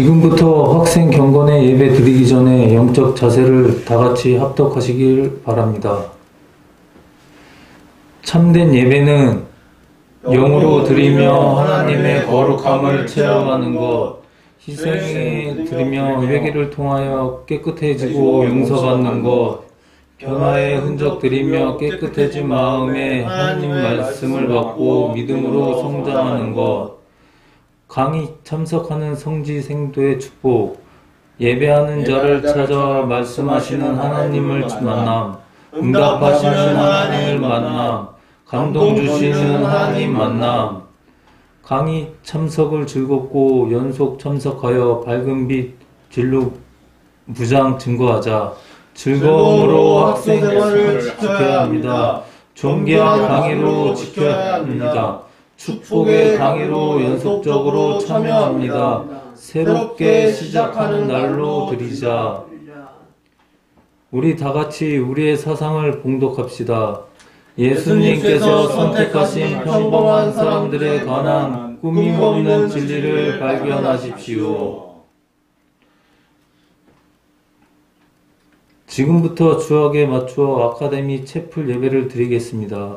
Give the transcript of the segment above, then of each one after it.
지금부터 학생 경건의 예배 드리기 전에 영적 자세를 다 같이 합독하시길 바랍니다. 참된 예배는 영으로 드리며 하나님의 거룩함을 체험하는 것, 희생에 드리며 회개를 통하여 깨끗해지고 용서받는 것, 변화의 흔적 드리며 깨끗해진 마음에 하나님 말씀을 받고 믿음으로 성장하는 것, 강의 참석하는 성지 생도의 축복, 예배하는 자를 찾아 말씀하시는 하나님을 만남, 응답하시는 하나님을 만남, 감동 주시는 하나님 만남, 강의 참석을 즐겁고 연속 참석하여 밝은 빛 진로 무장 증거하자. 즐거움으로 학생 생활을 지켜야 합니다. 존귀한 강의로 지켜야 합니다. 축복의 강의로 연속적으로 참여합니다. 새롭게 시작하는 날로 드리자. 우리 다 같이 우리의 사상을 봉독합시다. 예수님께서 선택하신 평범한 사람들에 관한 꾸밈없는 진리를 발견하십시오. 지금부터 주학에 맞추어 아카데미 채플 예배를 드리겠습니다.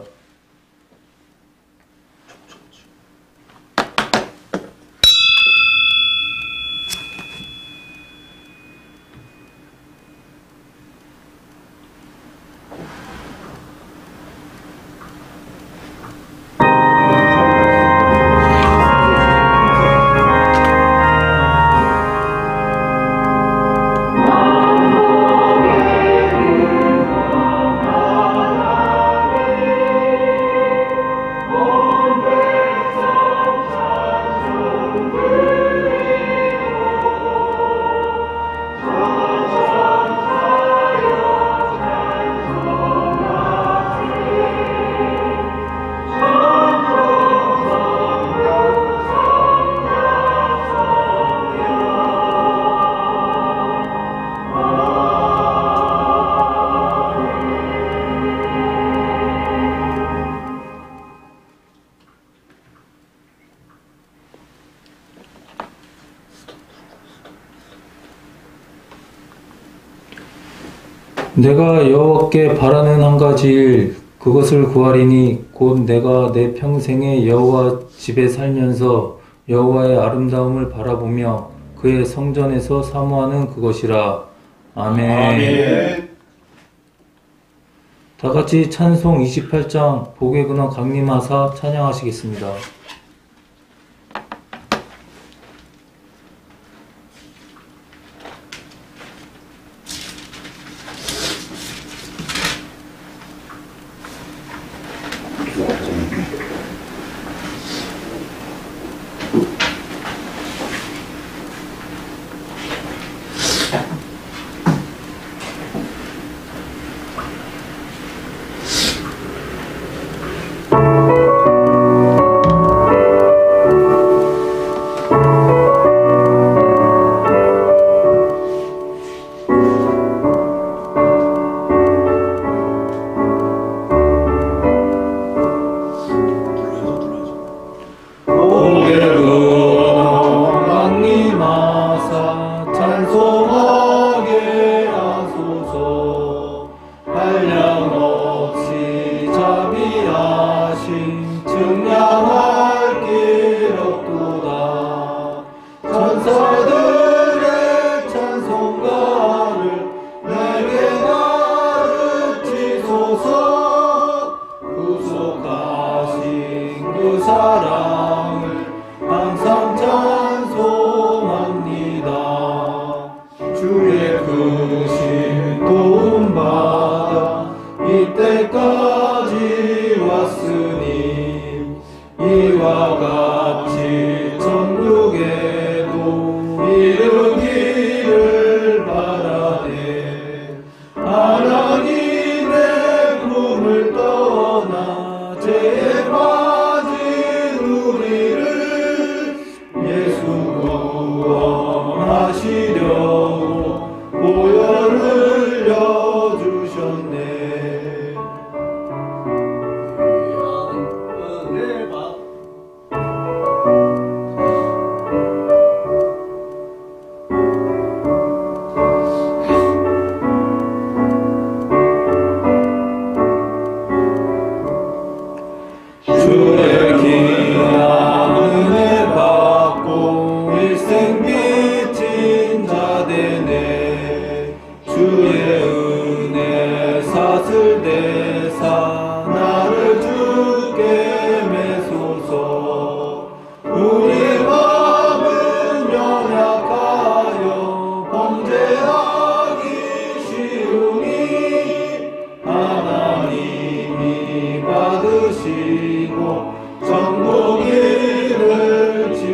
내가 여호와께 바라는 한 가지 일, 그것을 구하리니 곧 내가 내 평생에 여호와 집에 살면서 여호와의 아름다움을 바라보며 그의 성전에서 사모하는 그것이라. 아멘. 아멘. 다 같이 찬송 28장 복의 근원 강림하사 찬양하시겠습니다.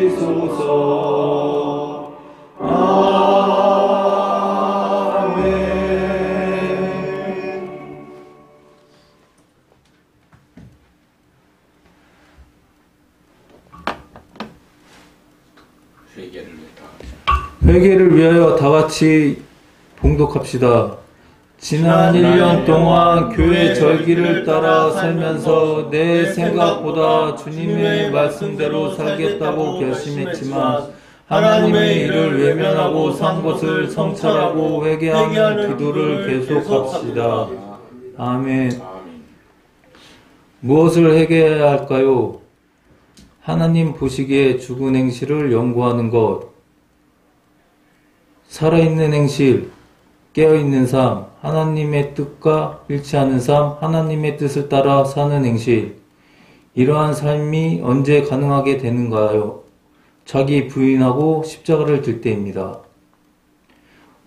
주시소서. 아멘. 회개를 위하여 다 같이 봉독합시다. 지난 1년 동안 교회 절기를 따라 살면서 내 생각보다 주님의 말씀대로 살겠다고 결심했지만 하나님의 일을 외면하고 산 것을 성찰하고 회개하는 기도를 계속합시다. 아멘. 무엇을 회개해야 할까요? 하나님 보시기에 죽은 행실을 연구하는 것, 살아있는 행실, 깨어있는 삶, 하나님의 뜻과 일치하는 삶, 하나님의 뜻을 따라 사는 행실. 이러한 삶이 언제 가능하게 되는가요? 자기 부인하고 십자가를 들 때입니다.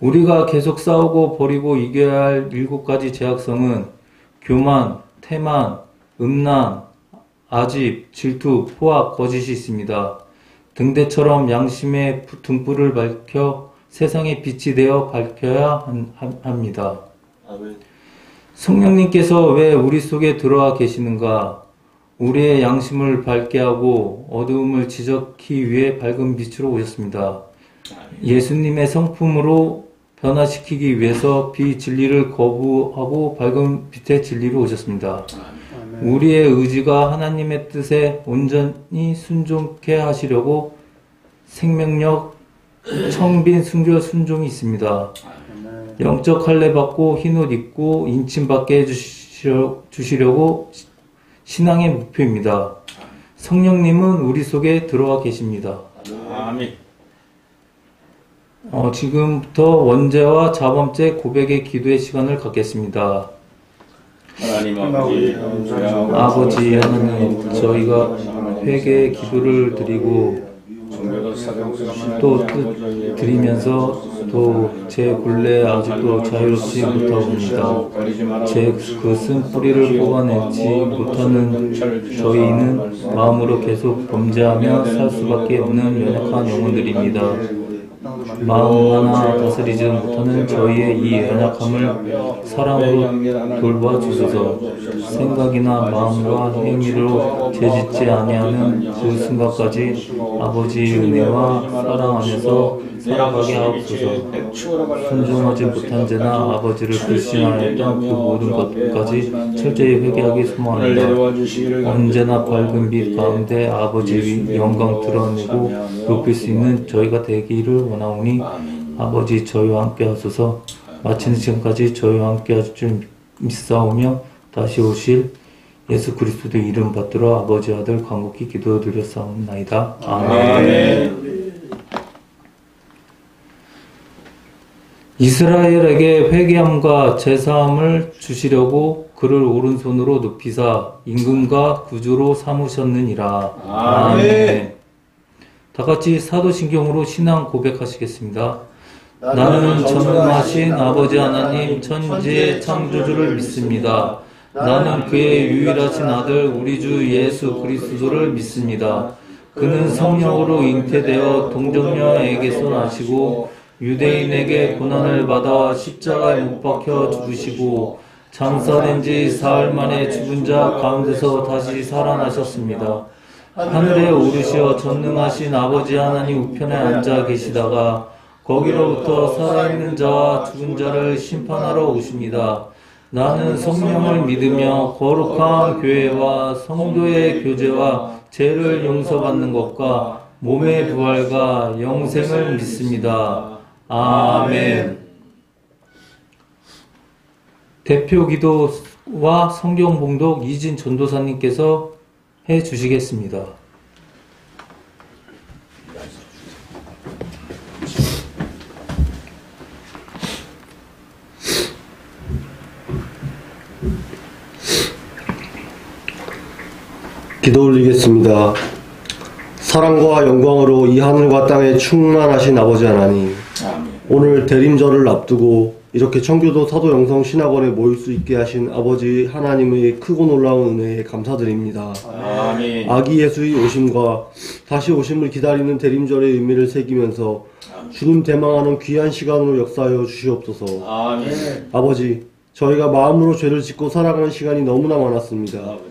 우리가 계속 싸우고 버리고 이겨야 할 7가지 제약성은 교만, 태만, 음란, 아집, 질투, 포악, 거짓이 있습니다. 등대처럼 양심의 등불을 밝혀 세상의 빛이 되어 밝혀야 합니다. 아멘. 성령님께서 왜 우리 속에 들어와 계시는가? 우리의 양심을 밝게 하고 어두움을 지적하기 위해 밝은 빛으로 오셨습니다. 예수님의 성품으로 변화시키기 위해서 비진리를 거부하고 밝은 빛의 진리로 오셨습니다. 우리의 의지가 하나님의 뜻에 온전히 순종케 하시려고 생명력, 청빈 순종이 있습니다. 영적 할례 받고 흰옷 입고 인침 받게 해주시려고 신앙의 목표입니다. 성령님은 우리 속에 들어와 계십니다. 아멘. 지금부터 원죄와 자범죄 고백의 기도의 시간을 갖겠습니다. 하나님 아버지 하나님, 저희가 회개의 기도를 드리고 또 드리면서 또 제 본래 아직도 자유롭지 못하옵니다. 제 그 쓴 뿌리를 뽑아내지 못하는 저희는 마음으로 계속 범죄하며 살 수밖에 없는 연약한 영혼들입니다. 마음 하나 다스리지 못하는 저희의 이 연약함을 사랑으로 돌봐 주소서. 생각이나 마음과 행위로 죄짓지 아니하는 그 순간까지 아버지의 은혜와 사랑 안에서 살아가게 하옵소서. 순종하지 못한 죄나 아버지를 불신하였던 그 모든 것까지 철저히 회개하기 소망합니다. 언제나 밝은 빛 가운데 아버지의 영광 드러내고 높일 수 있는 저희가 되기를 원하오니 아버지 저희와 함께 하소서. 마치는 시간까지 저희와 함께 하실 줄 믿사오며 다시 오실 예수 그리스도의 이름 받들어 아버지 아들 간곡히 기도드렸사옵나이다. 아멘. 이스라엘에게 회개함과 제사함을 주시려고 그를 오른손으로 높이사 임금과 구주로 삼으셨느니라. 아멘. 다같이 사도신경으로 신앙 고백하시겠습니다. 나는 전능하신 아버지 하나님 천지의 창조주를 믿습니다. 나는 그의 유일하신 아들 우리 주 예수 그리스도를 믿습니다. 그는 성령으로 잉태되어 동정녀에게서 나시고 유대인에게 고난을 받아 십자가에 못 박혀 죽으시고 장사된 지 사흘 만에 죽은 자 가운데서 다시 살아나셨습니다. 하늘에 오르시어 전능하신 아버지 하나님 우편에 앉아 계시다가 거기로부터 살아있는 자와 죽은 자를 심판하러 오십니다. 나는 성령을 믿으며 거룩한 교회와 성도의 교제와 죄를 용서받는 것과 몸의 부활과 영생을 믿습니다. 아멘. 대표 기도와 성경 봉독 이진 전도사님께서 해 주시겠습니다. 기도 올리겠습니다. 사랑과 영광으로 이 하늘과 땅에 충만하신 아버지 하나님, 오늘 대림절을 앞두고 이렇게 청교도 사도영성 신학원에 모일 수 있게 하신 아버지 하나님의 크고 놀라운 은혜에 감사드립니다. 아멘. 아기 예수의 오심과 다시 오심을 기다리는 대림절의 의미를 새기면서 주님 대망하는 귀한 시간으로 역사하여 주시옵소서. 아멘. 아버지, 저희가 마음으로 죄를 짓고 살아가는 시간이 너무나 많았습니다. 아버지.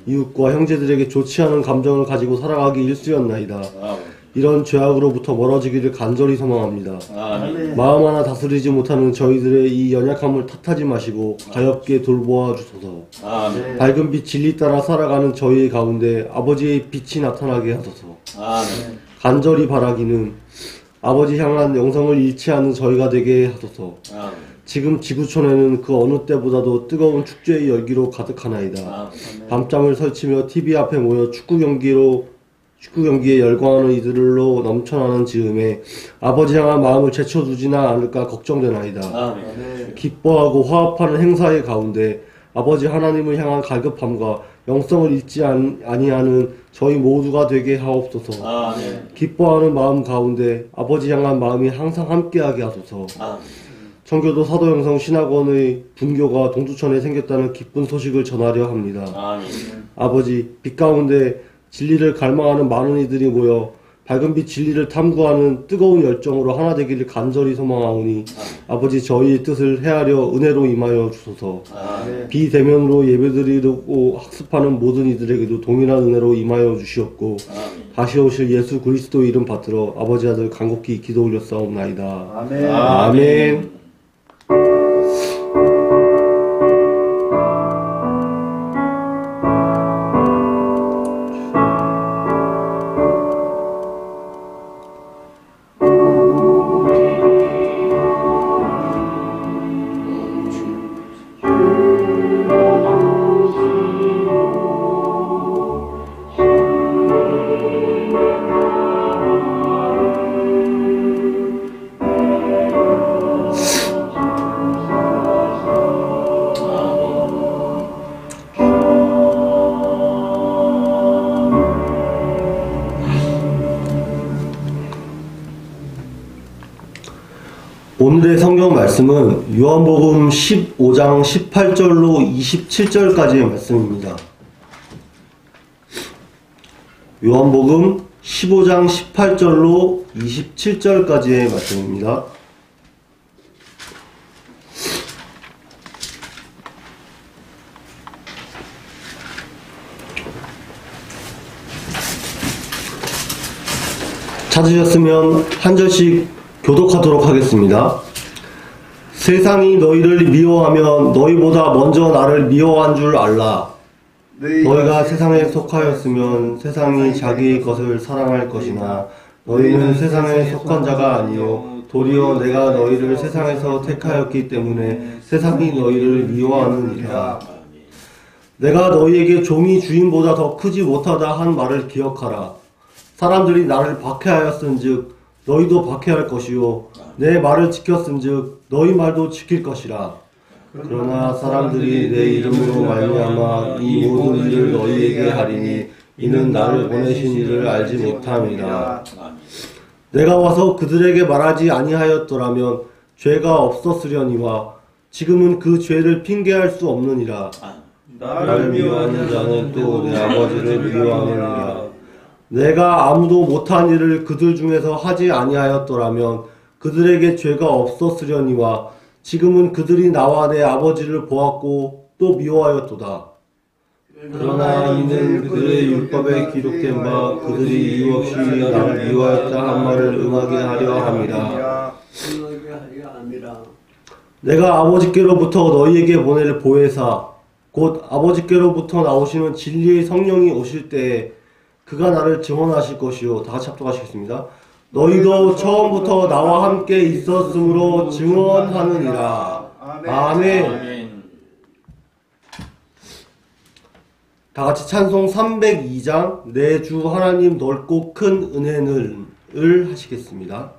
이웃과 형제들에게 좋지 않은 감정을 가지고 살아가기 일쑤였나이다. 아버지. 이런 죄악으로부터 멀어지기를 간절히 소망합니다. 아멘. 마음 하나 다스리지 못하는 저희들의 이 연약함을 탓하지 마시고 가엾게 돌보아 주소서. 아멘. 밝은 빛 진리 따라 살아가는 저희 가운데 아버지의 빛이 나타나게 하소서. 아멘. 간절히 바라기는 아버지 향한 영성을 잃지 않는 저희가 되게 하소서. 아멘. 지금 지구촌에는 그 어느 때보다도 뜨거운 축제의 열기로 가득하나이다. 아멘. 밤잠을 설치며 TV 앞에 모여 축구 경기에 열광하는 이들로 넘쳐나는 즈음에 아버지 향한 마음을 제쳐두지나 않을까 걱정되나이다. 아멘. 기뻐하고 화합하는 행사의 가운데 아버지 하나님을 향한 갈급함과 영성을 잊지 아니하는 저희 모두가 되게 하옵소서. 아멘. 기뻐하는 마음 가운데 아버지 향한 마음이 항상 함께하게 하소서. 아멘. 청교도 사도영성 신학원의 분교가 동두천에 생겼다는 기쁜 소식을 전하려 합니다. 아멘. 아버지, 빛 가운데 진리를 갈망하는 많은 이들이 모여 밝은 빛 진리를 탐구하는 뜨거운 열정으로 하나 되기를 간절히 소망하오니 아버지, 저희의 뜻을 헤아려 은혜로 임하여 주소서. 아멘. 비대면으로 예배드리고 학습하는 모든 이들에게도 동일한 은혜로 임하여 주시옵고 아멘. 다시 오실 예수 그리스도 이름 받들어 아버지 아들 간곡히 기도 올렸사옵나이다. 아멘. 아멘. 오늘의 성경 말씀은 요한복음 15장 18절로 27절까지의 말씀입니다. 요한복음 15장 18절로 27절까지의 말씀입니다. 찾으셨으면 한 절씩 교독하도록 하겠습니다. 세상이 너희를 미워하면 너희보다 먼저 나를 미워한 줄 알라. 너희가 세상에 속하였으면 세상이 자기의 것을 사랑할 것이나 너희는 세상에 속한 자가 아니요 도리어 내가 너희를 세상에서 택하였기 때문에 세상이 너희를 미워하느니라. 내가 너희에게 종이 주인보다 더 크지 못하다 한 말을 기억하라. 사람들이 나를 박해하였은즉 너희도 박해할 것이요 내 말을 지켰은즉 너희 말도 지킬 것이라. 그러나 사람들이 내 이름으로 말미암아 이 모든 일을 너희에게 하리니 이는 나를 보내신 이를 알지 못함이라. 내가 와서 그들에게 말하지 아니하였더라면 죄가 없었으려니와 지금은 그 죄를 핑계할 수 없느니라. 나를 미워하는 자는 또 내 아버지를 미워하느니라. 내가 아무도 못한 일을 그들 중에서 하지 아니하였더라면 그들에게 죄가 없었으려니와 지금은 그들이 나와 내 아버지를 보았고 또 미워하였도다. 그러나 이는 그들의 율법에 기록된 바 그들이 이유 없이 나를 미워하였다 한 말을 응하게 하려 함이라. 내가 아버지께로부터 너희에게 보낼 보혜사 곧 아버지께로부터 나오시는 진리의 성령이 오실 때에 그가 나를 증언하실 것이요. 다 같이 합독하시겠습니다. 너희도 처음부터 나와 함께 있었으므로 증언하느니라. 아멘. 아멘. 다 같이 찬송 302장 내 주 하나님 넓고 큰 은혜를 하시겠습니다.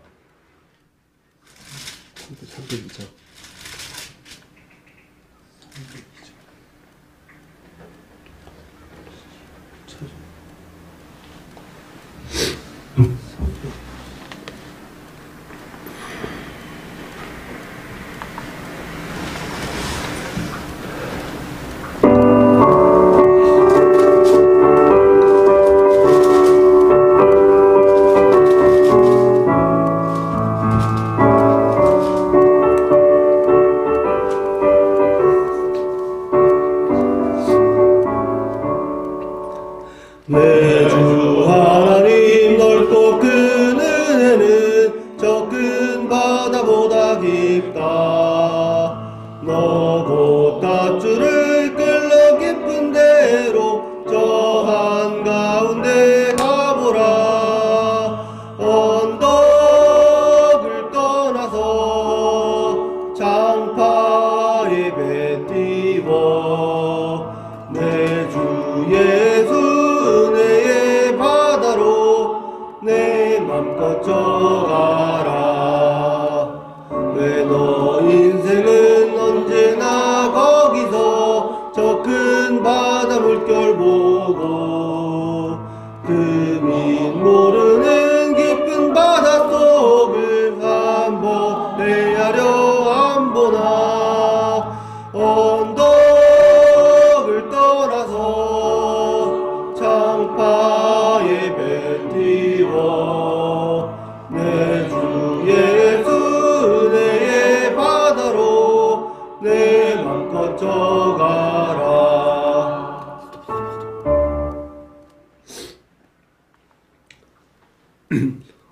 302장. 내 주 하나님 넓고 큰 은혜는 저 큰 바다보다 깊다. 너 곧 밧줄을 끌러 깊은 데로 저 한가운데 가보라. 언덕을 떠나서 장파에 배 띄워 내 주 예수 은혜의 바다로 내 맘껏 져가라. 왜 너 인생은 언제나 거기서 저 큰 바다 물결 보고 금인 모르는 깊은 바다 속을 한번 헤아려 안 보나. 언덕을 떠나서 장파에 배 띄워 내 주 예수 은혜의 바다로 내 맘껏 져가라.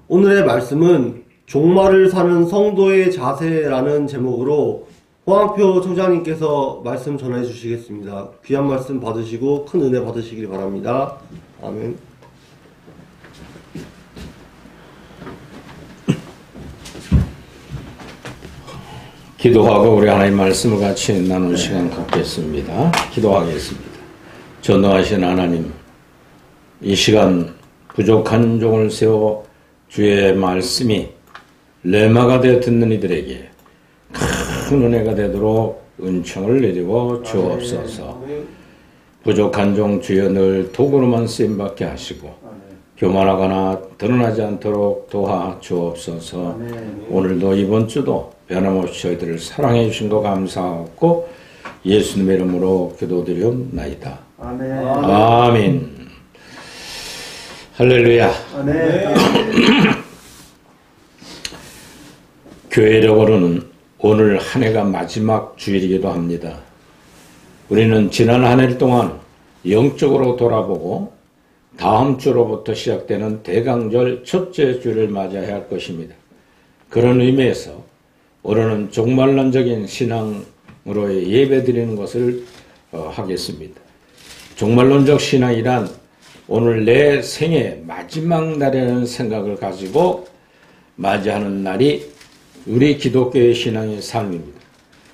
오늘의 말씀은 종말을 사는 성도의 자세라는 제목으로 홍학표 총장님께서 말씀 전해 주시겠습니다. 귀한 말씀 받으시고 큰 은혜 받으시길 바랍니다. 아멘. 기도하고 우리 하나님 말씀을 같이 나눈 시간 갖겠습니다. 기도하겠습니다. 전능하신 하나님, 이 시간 부족한 종을 세워 주의 말씀이 레마가 되어 듣는 이들에게 큰 은혜가 되도록 은총을 내리고 주옵소서. 부족한 종 주여 늘 도구로만 쓰임받게 하시고 교만하거나 드러나지 않도록 도와 주옵소서. 오늘도 이번 주도 변함없이 저희들을 사랑해 주신 거 감사하고 예수님의 이름으로 기도드리옵나이다. 아멘. 아멘. 할렐루야. 아멘. 교회력으로는 오늘 한 해가 마지막 주일이기도 합니다. 우리는 지난 한 해 동안 영적으로 돌아보고 다음 주로부터 시작되는 대강절 첫째 주를 맞이해야 할 것입니다. 그런 의미에서 오늘은 종말론적인 신앙으로의 예배 드리는 것을 하겠습니다. 종말론적 신앙이란 오늘 내 생의 마지막 날이라는 생각을 가지고 맞이하는 날이 우리 기독교의 신앙의 삶입니다.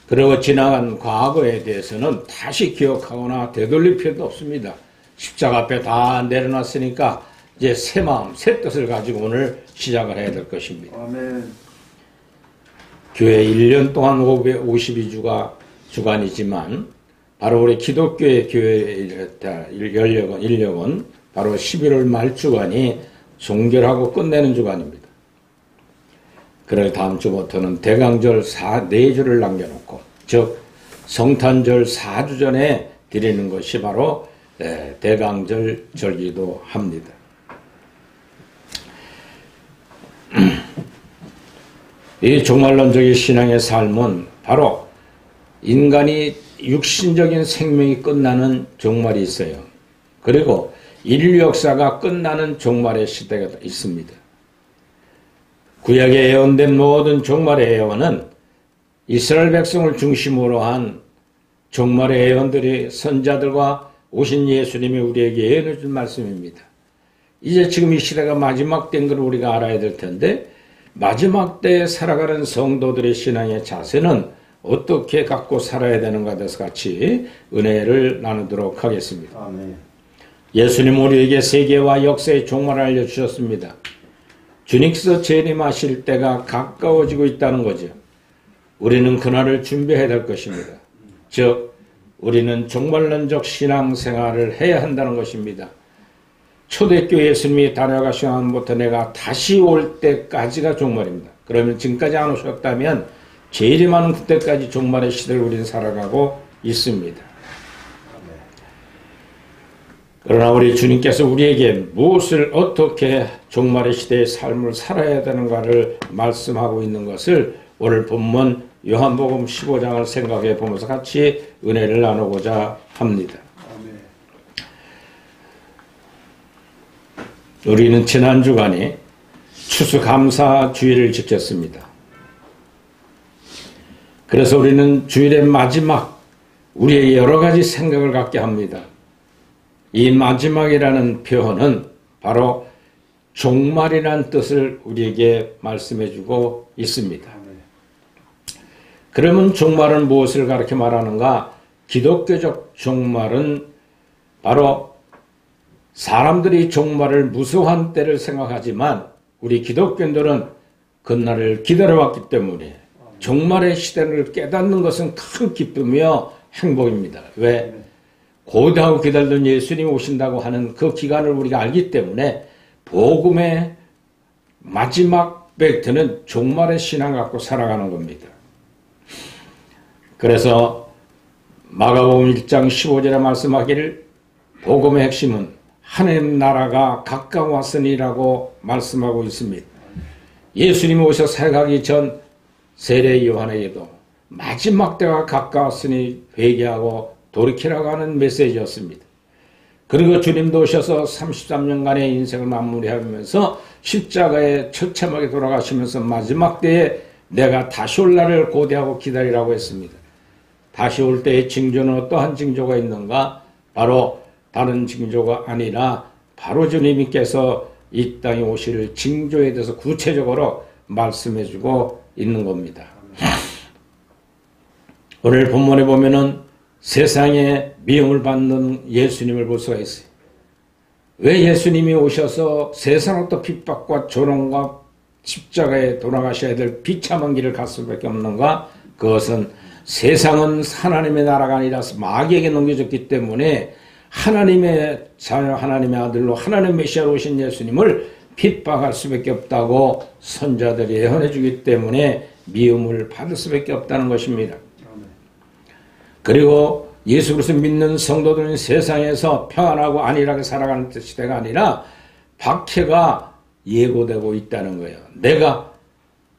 그리고 지나간 과거에 대해서는 다시 기억하거나 되돌릴 필요도 없습니다. 십자가 앞에 다 내려놨으니까 이제 새 마음, 새 뜻을 가지고 오늘 시작을 해야 될 것입니다. 아멘. 교회 1년 동안 52주가 주간이지만 바로 우리 기독교의 교회 인력은 바로 11월 말 주간이 종결하고 끝내는 주간입니다. 그래서 다음 주부터는 대강절 4주를 남겨놓고 즉 성탄절 4주 전에 드리는 것이 바로 대강절 절기도 합니다. 이 종말론적인 신앙의 삶은 바로 인간이 육신적인 생명이 끝나는 종말이 있어요. 그리고 인류 역사가 끝나는 종말의 시대가 있습니다. 구약에 예언된 모든 종말의 예언은 이스라엘 백성을 중심으로 한 종말의 예언들이 선자들과 오신 예수님이 우리에게 예언해 준 말씀입니다. 이제 지금 이 시대가 마지막 된 걸 우리가 알아야 될 텐데 마지막 때에 살아가는 성도들의 신앙의 자세는 어떻게 갖고 살아야 되는가 대해서 같이 은혜를 나누도록 하겠습니다. 아멘. 예수님 우리에게 세계와 역사의 종말을 알려주셨습니다. 주님께서 재림하실 때가 가까워지고 있다는 거죠. 우리는 그날을 준비해야 될 것입니다. 즉 우리는 종말론적 신앙생활을 해야 한다는 것입니다. 초대교회 예수님이 다녀가신 후부터 내가 다시 올 때까지가 종말입니다. 그러면 지금까지 안 오셨다면 재림하는 그때까지 종말의 시대를 우리는 살아가고 있습니다. 그러나 우리 주님께서 우리에게 무엇을 어떻게 종말의 시대의 삶을 살아야 되는가를 말씀하고 있는 것을 오늘 본문 요한복음 15장을 생각해 보면서 같이 은혜를 나누고자 합니다. 우리는 지난 주간에 추수감사 주일을 지켰습니다. 그래서 우리는 주일의 마지막 우리의 여러 가지 생각을 갖게 합니다. 이 마지막이라는 표현은 바로 종말이라는 뜻을 우리에게 말씀해 주고 있습니다. 그러면 종말은 무엇을 가르쳐 말하는가? 기독교적 종말은 바로 사람들이 종말을 무서워한 때를 생각하지만 우리 기독교인들은 그날을 기다려왔기 때문에 종말의 시대를 깨닫는 것은 큰 기쁨이며 행복입니다. 왜? 고대하고 기다리던 예수님이 오신다고 하는 그 기간을 우리가 알기 때문에 복음의 마지막 벡터는 종말의 신앙 갖고 살아가는 겁니다. 그래서 마가복음 1장 15절에 말씀하기를 복음의 핵심은 하나님 나라가 가까웠으니라고 말씀하고 있습니다. 예수님이 오셔 사역하기 전 세례 요한에게도 마지막 때가 가까웠으니 회개하고 돌이키라고 하는 메시지였습니다. 그리고 주님도 오셔서 33년간의 인생을 마무리하면서 십자가에 처참하게 돌아가시면서 마지막 때에 내가 다시 올 날을 고대하고 기다리라고 했습니다. 다시 올 때의 징조는 어떠한 징조가 있는가? 바로 다른 징조가 아니라 바로 주님께서 이 땅에 오실 징조에 대해서 구체적으로 말씀해주고 있는 겁니다. 오늘 본문에 보면은 세상에 미움을 받는 예수님을 볼 수가 있어요. 왜 예수님이 오셔서 세상으로부터 핍박과 조롱과 십자가에 돌아가셔야 될 비참한 길을 갈 수밖에 없는가? 그것은 세상은 하나님의 나라가 아니라 마귀에게 넘겨졌기 때문에 하나님의 자녀, 하나님의 아들로 하나님의 메시아로 오신 예수님을 핍박할 수밖에 없다고 선자들이 예언해 주기 때문에 미움을 받을 수밖에 없다는 것입니다. 그리고 예수 그리스도 믿는 성도들은 세상에서 평안하고 안일하게 살아가는 시대가 아니라 박해가 예고되고 있다는 거예요. 내가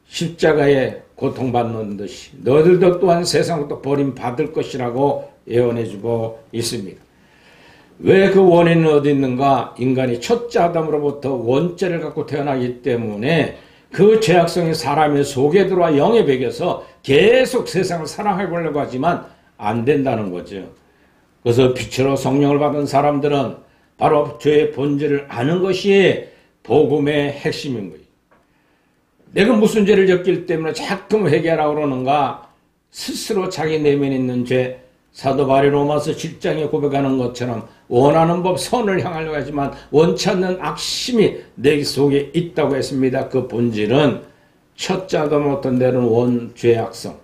십자가에 고통받는 듯이 너희들도 또한 세상부터 버림받을 것이라고 예언해주고 있습니다. 왜 그 원인은 어디 있는가? 인간이 첫째 아담으로부터 원죄를 갖고 태어나기 때문에 그 죄악성이 사람의 속에 들어와 영에 배겨서 계속 세상을 사랑해보려고 하지만 안 된다는 거죠. 그래서 빛으로 성령을 받은 사람들은 바로 죄의 본질을 아는 것이 복음의 핵심인 거예요. 내가 무슨 죄를 졌기 때문에 자꾸 회개하라고 그러는가? 스스로 자기 내면에 있는 죄, 사도 바울이 로마서 7장에 고백하는 것처럼 원하는 법 선을 향하려고 하지만 원치 않는 악심이 내 속에 있다고 했습니다. 그 본질은 첫째 아담부터 내려온 원죄악성,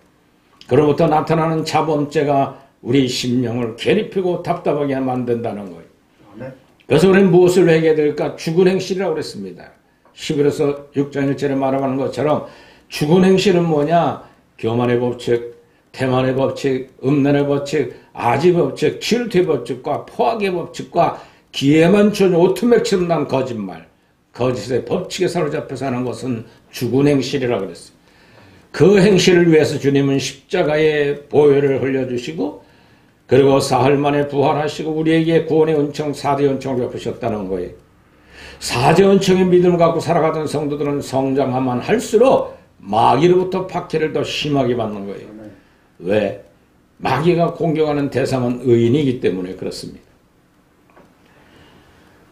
그로부터 나타나는 자범죄가 우리 심령을 괴롭히고 답답하게 만든다는 거예요. 그래서 우리는 무엇을 회개해야 될까? 죽은 행실이라고 그랬습니다. 11에서 6장 1절에 말하는 것처럼 죽은 행실은 뭐냐? 교만의 법칙, 태만의 법칙, 음란의 법칙, 아지 법칙, 질투의 법칙과 포악의 법칙과 기회만 주는 오토맥처럼 난 거짓말, 거짓의 법칙에 사로잡혀 사는 것은 죽은 행실이라고 그랬어요. 그 행실을 위해서 주님은 십자가에 보혈을 흘려주시고 그리고 사흘 만에 부활하시고 우리에게 구원의 은총, 4대 은총을 베푸셨다는 거예요. 4대 은총의 믿음을 갖고 살아가던 성도들은 성장하면 할수록 마귀로부터 박해를 더 심하게 받는 거예요. 왜? 마귀가 공격하는 대상은 의인이기 때문에 그렇습니다.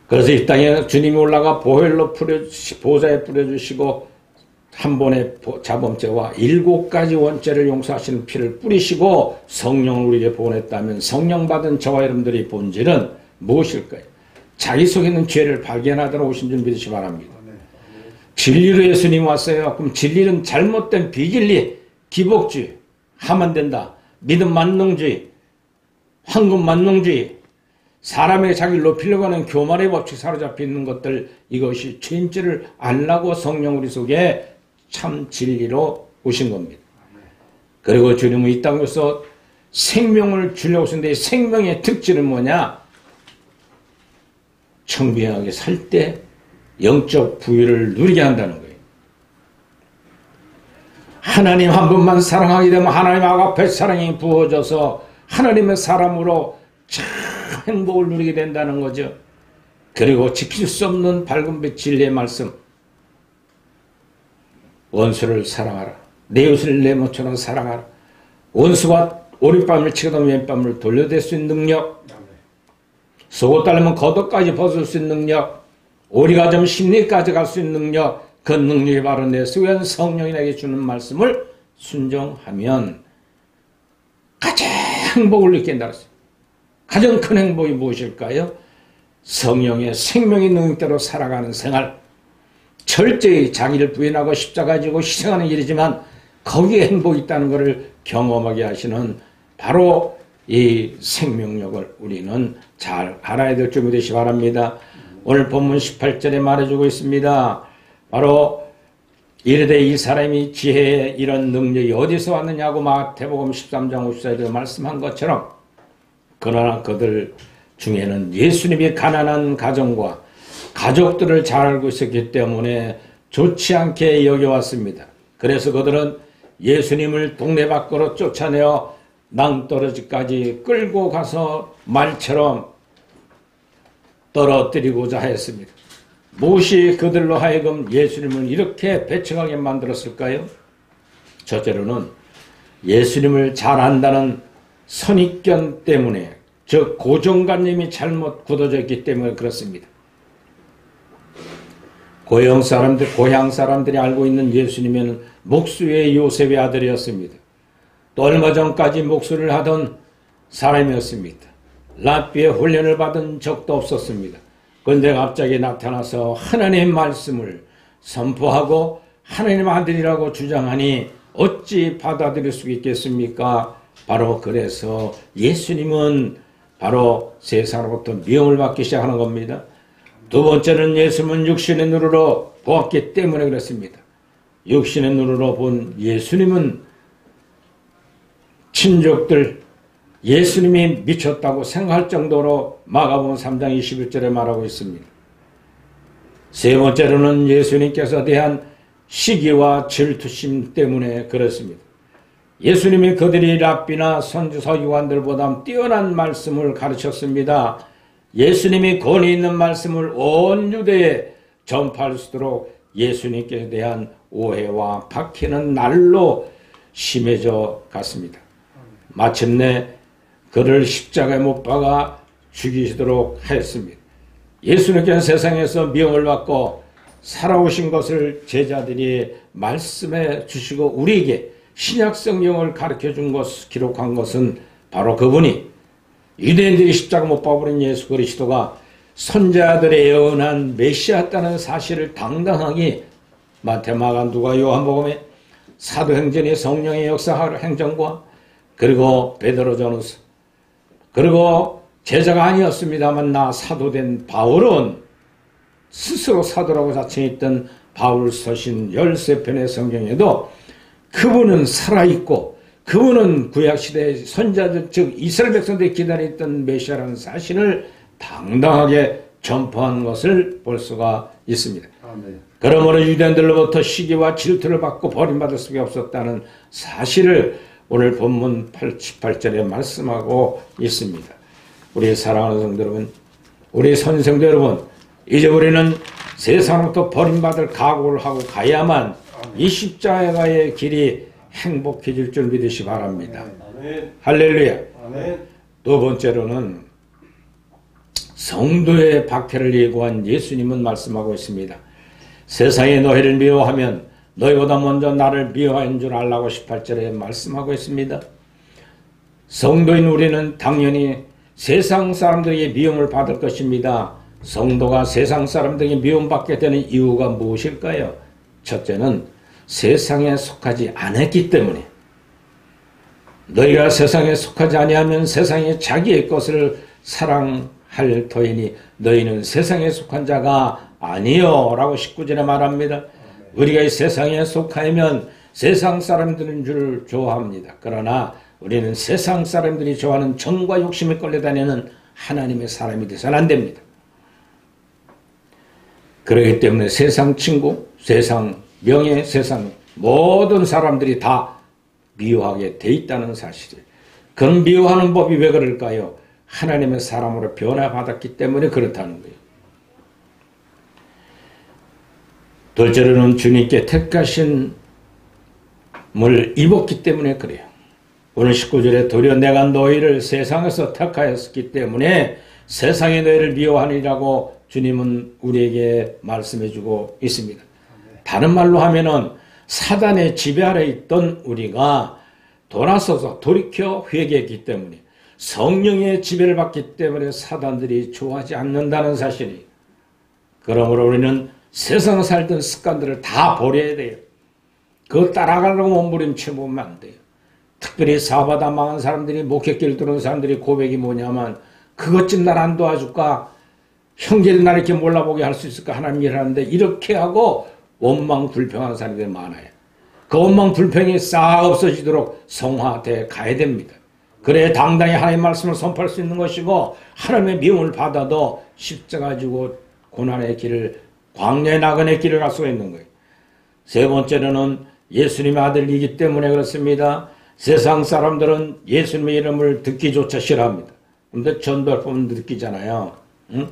그래서 이 땅에 주님이 올라가 보혈로 보좌에 뿌려주시고 한 번의 자범죄와 7가지 원죄를 용서하시는 피를 뿌리시고 성령을 우리에게 보냈다면 성령 받은 저와 여러분들의 본질은 무엇일까요? 자기 속에 있는 죄를 발견하도록 오신 줄 믿으시기 바랍니다. 진리로 예수님 왔어요. 그럼 진리는 잘못된 비진리, 기복주의 하면 된다. 믿음 만능주의, 황금 만능주의, 사람에게 자기를 높이려고 하는 교만의 법칙 사로잡혀 있는 것들, 이것이 죄인지를 알라고 성령 우리 속에 참 진리로 오신 겁니다. 그리고 주님은 이 땅에서 생명을 주려고 하셨는데 생명의 특징은 뭐냐? 청비하게 살 때 영적 부유를 누리게 한다는 거예요. 하나님 한 분만 사랑하게 되면 하나님 앞에 사랑이 부어져서 하나님의 사람으로 참 행복을 누리게 된다는 거죠. 그리고 지킬 수 없는 밝은 빛 진리의 말씀. 원수를 사랑하라. 내 이웃을 내 몸처럼 사랑하라. 원수가 오른밤을 치고도 왼밤을 돌려댈 수 있는 능력. 속옷 달면 겉옷까지 벗을 수 있는 능력. 오리가 좀 심리까지 갈 수 있는 능력. 그 능력이 바로 내 속에 성령이 내게 주는 말씀을 순종하면 가장 행복을 느낀다. 가장 큰 행복이 무엇일까요? 성령의 생명의 능력대로 살아가는 생활. 철저히 자기를 부인하고 십자가 지고 희생하는 일이지만 거기에 행복이 있다는 것을 경험하게 하시는 바로 이 생명력을 우리는 잘 알아야 될 준비 되시 바랍니다. 오늘 본문 18절에 말해주고 있습니다. 바로 이르되 이 사람이 지혜의 이런 능력이 어디서 왔느냐고 마태복음 13장 54절에 말씀한 것처럼 그러나 그들 중에는 예수님이 가난한 가정과 가족들을 잘 알고 있었기 때문에 좋지 않게 여겨왔습니다. 그래서 그들은 예수님을 동네 밖으로 쫓아내어 낭떠러지까지 끌고 가서 말처럼 떨어뜨리고자 했습니다. 무엇이 그들로 하여금 예수님을 이렇게 배척하게 만들었을까요? 첫째로는 예수님을 잘 안다는 선입견 때문에, 즉 고정관념이 잘못 굳어져 있기 때문에 그렇습니다. 고향 사람들이 알고 있는 예수님은 목수의 요셉의 아들이었습니다. 또 얼마 전까지 목수를 하던 사람이었습니다. 랍비의 훈련을 받은 적도 없었습니다. 그런데 갑자기 나타나서 하나님의 말씀을 선포하고 하나님 아들이라고 주장하니 어찌 받아들일 수 있겠습니까? 바로 그래서 예수님은 바로 세상으로부터 미움을 받기 시작하는 겁니다. 두 번째는 예수님은 육신의 눈으로 보았기 때문에 그렇습니다. 육신의 눈으로 본 예수님은 친족들 예수님이 미쳤다고 생각할 정도로 마가복음 3장 21절에 말하고 있습니다. 세 번째로는 예수님께서 대한 시기와 질투심 때문에 그렇습니다. 예수님이 그들이 랍비나 선지 서기관들보다 뛰어난 말씀을 가르쳤습니다. 예수님이 권위 있는 말씀을 온 유대에 전파할 수 있도록 예수님께 대한 오해와 박해는 날로 심해져 갔습니다. 마침내 그를 십자가에 못 박아 죽이시도록 하였습니다. 예수님께서 세상에서 미움을 받고 살아오신 것을 제자들이 말씀해 주시고 우리에게 신약 성경을 가르쳐 준 것, 기록한 것은 바로 그분이 유대인들이 십자가 못 박아버린 예수 그리스도가 선자들의 예언한 메시아였다는 사실을 당당하게 마태마가 누가 요한복음에 사도행전의 성령의 역사 행전과 그리고 베드로 전후서 그리고 제자가 아니었습니다만 나 사도된 바울은 스스로 사도라고 자칭했던 바울 서신 13편의 성경에도 그분은 살아있고 그분은 구약시대의 선자들 즉 이스라엘 백성들이 기다렸던 메시아라는 사실을 당당하게 전파한 것을 볼 수가 있습니다. 아멘. 그러므로 유대인들로부터 시기와 질투를 받고 버림받을 수밖에 없었다는 사실을 오늘 본문 18절에 말씀하고 있습니다. 우리 사랑하는 성도 여러분, 우리 선생도 여러분, 이제 우리는 세상으로부터 버림받을 각오를 하고 가야만 이 십자가의 길이 행복해질 줄 믿으시 바랍니다. 아멘. 할렐루야. 아멘. 두 번째로는 성도의 박해를 예고한 예수님은 말씀하고 있습니다. 세상이 너희를 미워하면 너희보다 먼저 나를 미워한 줄 알라고 18절에 말씀하고 있습니다. 성도인 우리는 당연히 세상 사람들에게 미움을 받을 것입니다. 성도가 세상 사람들에게 미움받게 되는 이유가 무엇일까요? 첫째는 세상에 속하지 않았기 때문에. 너희가 세상에 속하지 아니하면 세상이 자기의 것을 사랑할 터이니 너희는 세상에 속한 자가 아니요 라고 19절에 말합니다. 우리가 이 세상에 속하면 세상 사람들인 줄 좋아합니다. 그러나 우리는 세상 사람들이 좋아하는 정과 욕심에 끌려다니는 하나님의 사람이 되서는 안 됩니다. 그렇기 때문에 세상 친구, 세상 명예, 세상 모든 사람들이 다 미워하게 돼 있다는 사실이에요. 그런 미워하는 법이 왜 그럴까요? 하나님의 사람으로 변화받았기 때문에 그렇다는 거예요. 둘째로는 주님께 택하심을 입었기 때문에 그래요. 오늘 19절에 도리어 내가 너희를 세상에서 택하였기 때문에 세상이 너희를 미워하니라고 주님은 우리에게 말씀해주고 있습니다. 다른 말로 하면은 사단의 지배 아래 있던 우리가 돌아서서 돌이켜 회개했기 때문에 성령의 지배를 받기 때문에 사단들이 좋아하지 않는다는 사실이. 그러므로 우리는 세상 살던 습관들을 다 버려야 돼요. 그거 따라가려고 몸부림쳐보면 안 돼요. 특별히 사바다 망한 사람들이, 목회길 들어온 사람들이 고백이 뭐냐면, 그것쯤 날 안 도와줄까? 형제들 날 이렇게 몰라보게 할 수 있을까? 하나님이 하는데 이렇게 하고 원망 불평하는 사람들이 많아요. 그 원망 불평이 싹 없어지도록 성화돼 가야 됩니다. 그래 당당히 하나님의 말씀을 선포할 수 있는 것이고, 하나님의 미움을 받아도 십자가 지고 고난의 길을, 광야의 나그네 길을 갈 수가 있는 거예요. 세 번째로는 예수님의 아들이기 때문에 그렇습니다. 세상 사람들은 예수님의 이름을 듣기조차 싫어합니다. 그런데 전도할 보면 느끼잖아요. 응?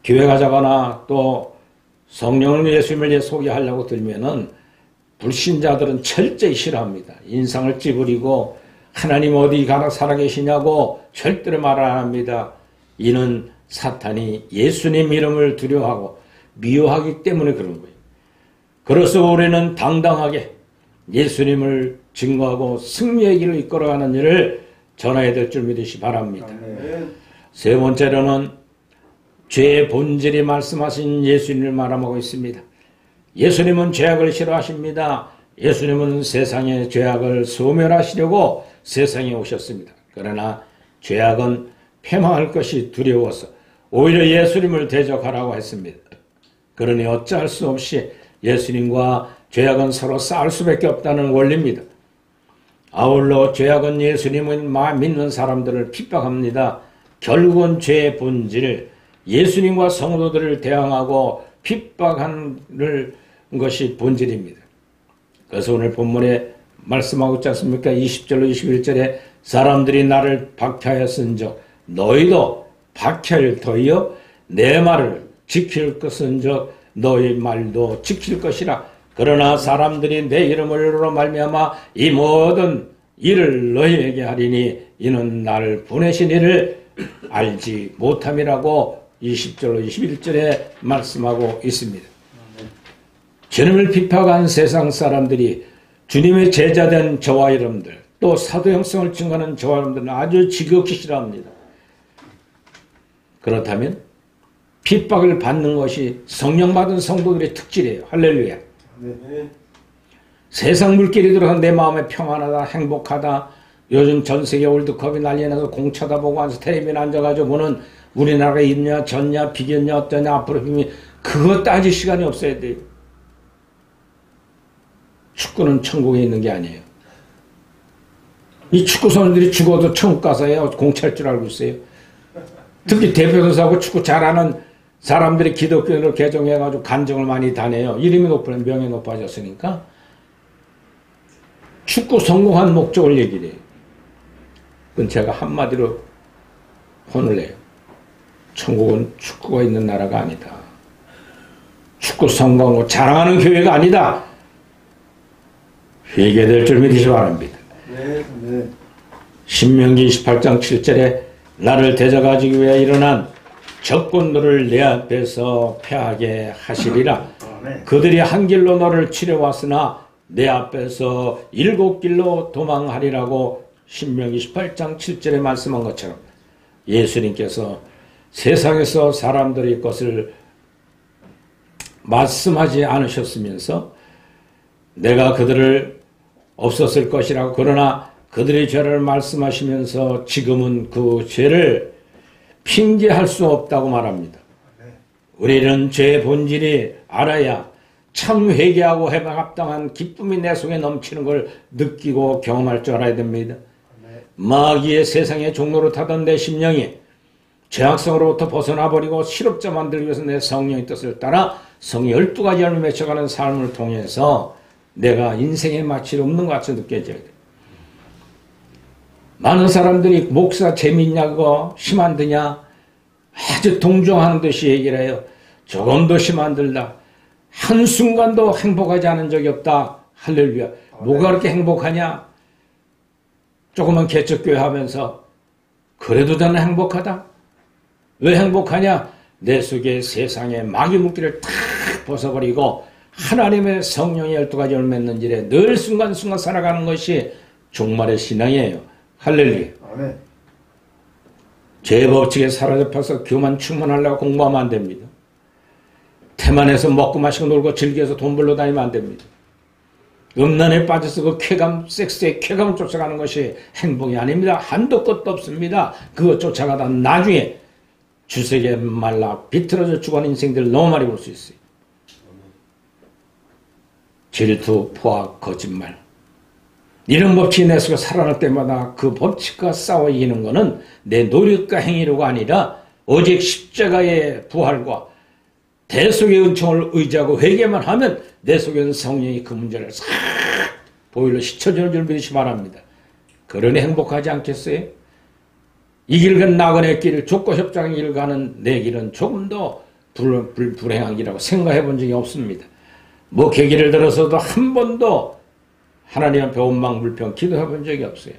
교회 가자거나 또 성령을 예수님을 소개하려고 들면은 불신자들은 철저히 싫어합니다. 인상을 찌푸리고 하나님 어디 가나 살아계시냐고 절대로 말 안 합니다. 이는 사탄이 예수님 이름을 두려워하고 미워하기 때문에 그런 거예요. 그래서 우리는 당당하게 예수님을 증거하고 승리의 길을 이끌어가는 일을 전해야 될 줄 믿으시 바랍니다. 세 번째로는 죄의 본질이 말씀하신 예수님을 말하고 있습니다. 예수님은 죄악을 싫어하십니다. 예수님은 세상의 죄악을 소멸하시려고 세상에 오셨습니다. 그러나 죄악은 패망할 것이 두려워서 오히려 예수님을 대적하라고 했습니다. 그러니 어찌할 수 없이 예수님과 죄악은 서로 싸울 수밖에 없다는 원리입니다. 아울러 죄악은 예수님을 믿는 사람들을 핍박합니다. 결국은 죄의 본질, 예수님과 성도들을 대항하고 핍박하는 것이 본질입니다. 그래서 오늘 본문에 말씀하고 있지 않습니까? 20절로 21절에 사람들이 나를 박해하였은즉 너희도 박해를 더이어 내 말을 지킬 것은즉 너희 말도 지킬 것이라. 그러나 사람들이 내 이름으로 말미암아 이 모든 일을 너희에게 하리니 이는 나를 보내신 이를 알지 못함이라고 20절로 21절에 말씀하고 있습니다. 주님을 핍박한 세상 사람들이 주님의 제자된 저와 여러분들, 또 사도 형성을 증거하는 저와 여러분들은 아주 지극히 싫어합니다. 그렇다면 핍박을 받는 것이 성령 받은 성도들의 특질이에요. 할렐루야. 세상 물길이 들어서 내 마음에 평안하다, 행복하다. 요즘 전 세계 월드컵이 난리 나서 공 쳐다보고 앉아서 텔레비전에 앉아가지고 보는 우리나라가 있냐 졌냐 비겼냐 어떠냐 앞으로 힘이, 그거 따질 시간이 없어야 돼요. 축구는 천국에 있는 게 아니에요. 이 축구 선수들이 죽어도 천국 가서야 공 찰 줄 알고 있어요. 특히 대표 선수하고 축구 잘하는 사람들이 기독교를 개종해가지고 간증을 많이 다녀요. 이름이 높으면 명예 높아졌으니까. 축구 성공한 목적을 얘기를 해요. 그건 제가 한마디로 혼을 내요. 천국은 축구가 있는 나라가 아니다. 축구 성공하고 자랑하는 교회가 아니다. 회개될 줄 믿으시 바랍니다. 신명기 28장 7절에 나를 대적하기 위해 일어난 적군들을 내 앞에서 패하게 하시리라. 그들이 한 길로 너를 치려왔으나 내 앞에서 7길로 도망하리라고 신명기 28장 7절에 말씀한 것처럼 예수님께서 세상에서 사람들의 것을 말씀하지 않으셨으면서 내가 그들을 없었을 것이라고, 그러나 그들의 죄를 말씀하시면서 지금은 그 죄를 핑계할 수 없다고 말합니다. 우리는 죄의 본질이 알아야 참 회개하고 해방합당한 기쁨이 내 속에 넘치는 걸 느끼고 경험할 줄 알아야 됩니다. 마귀의 세상의 종로로 타던 내 심령이 죄악성으로부터 벗어나버리고 실업자 만들기 위해서 내 성령의 뜻을 따라 성 12가지 열매 맺혀가는 삶을 통해서 내가 인생의 마취가 없는 것 같이 느껴져야 돼. 많은 사람들이 목사 재밌냐고 심한 드냐 아주 동정하는 듯이 얘기를 해요. 조금 더 심한 들다. 한순간도 행복하지 않은 적이 없다. 할렐루야. 뭐가 그렇게 행복하냐? 조그만 개척교회 하면서 그래도 저는 행복하다. 왜 행복하냐? 내 속에 세상의 마귀 묶기를 탁 벗어버리고 하나님의 성령의 12가지 열매 맺는 일에 늘 순간순간 살아가는 것이 종말의 신앙이에요. 할렐루야. 아멘. 죄 법칙에 사로잡혀서 교만 충만하려고 공부하면 안 됩니다. 태만해서 먹고 마시고 놀고 즐겨서 돈 벌러 다니면 안 됩니다. 음란에 빠져서 그 쾌감, 섹스의 쾌감을 쫓아가는 것이 행복이 아닙니다. 한도 끝도 없습니다. 그거 쫓아가다 나중에 주색에 말라 비틀어져 죽어가는 인생들 너무 많이 볼 수 있어요. 질투, 포악, 거짓말. 이런 법칙이 내 속에 살아날 때마다 그 법칙과 싸워 이기는 것은 내 노력과 행위로가 아니라 오직 십자가의 부활과 대속의 은총을 의지하고 회개만 하면 내 속에는 성령이 그 문제를 싹 보일러 씻어주는 줄 믿으시 바랍니다. 그러니 행복하지 않겠어요? 이 길 간 나그네 길, 족고 협장의 길 가는 내 길은 조금 더 불행한 길이라고 생각해 본 적이 없습니다. 뭐 계기를 들어서도 한 번도 하나님 앞에 원망 불평 기도해 본 적이 없어요.